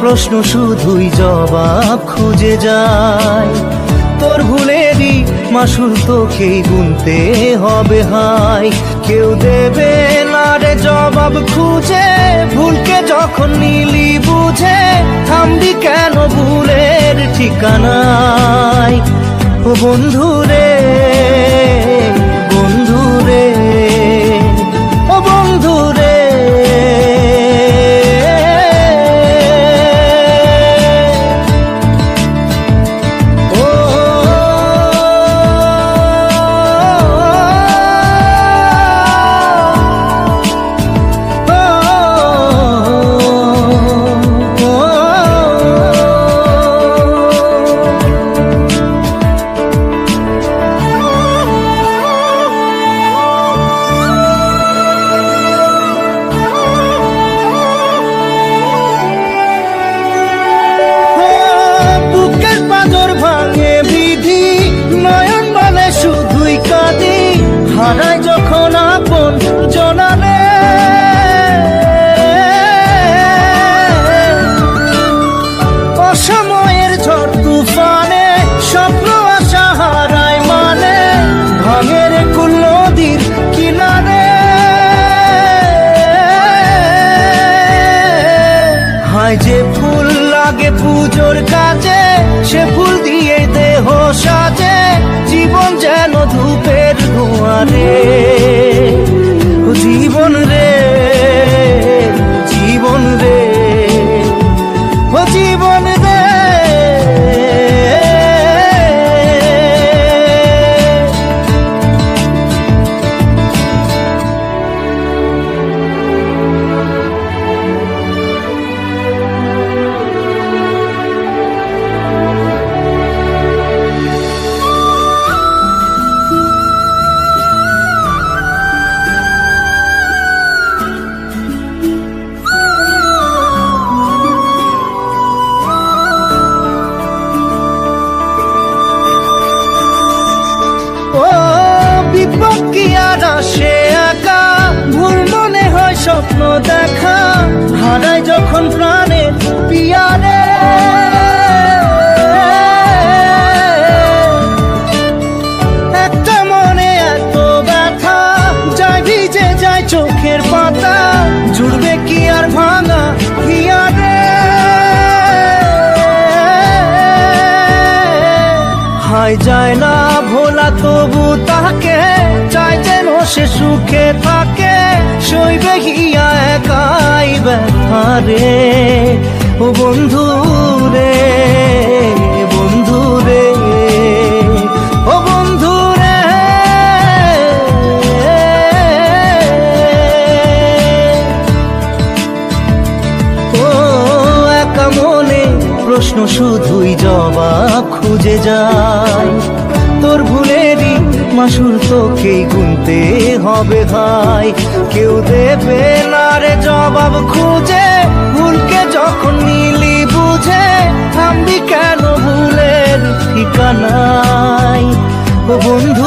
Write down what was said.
প্রশ্ন শুধুই জবাব খুঁজে যায়। তোর ভুলেরই মাসুল তোকেই গুনতে হবে হায়। কেউ দেবে না রে জবাব খুঁজে, ভুলকে যখন নিলি বুঝে থামবি কেন ভুলের ঠিকানায়। ও বন্ধু রে, বন্ধু রে, ও বন্ধু রে। হারাই যখন আপন জনারে, অসময়ের ঝড় তুফানে স্বপ্ন আশা হারায় মানে, ভাঙের কুল নদীর কিনারে। হায় যে ফুল লাগে পুজোর কাজে, সে ফুল দিয়ে দেহ সাজে, জীবন যেন ধূপের ধোঁয়ারে। ও জীবন রে, জীবন রে, ও জীবন রে। কি আর আসে একা, ভুল মনে হয় স্বপ্ন দেখা, হারাই যখন প্রাণের পিয়ারে। একটা মনে এত ব্যথা, যায় ভিজে যায় চোখের পাতা, জুড়বে কি আর ভাঙা হিয়ারে। হায় যায় না ভোলা তবু তাকে, চাই যেন সে সুখে থাকে, সইবে হিয়া একাই ব্যথা রে। ও বন্ধু রে, বন্ধু রে, ও বন্ধু রে। ও একা মনে প্রশ্ন শুধুই জবাব খুঁজে যায়। তোর ভুলেরই মাসুল তোকেই গুনতে হবে ভাই। কেউ দেবে না রে জবাব খুঁজে, ভুলকে যখন নিলি বুঝে থামবি কেন ভুলের ঠিকানায়। ও বন্ধু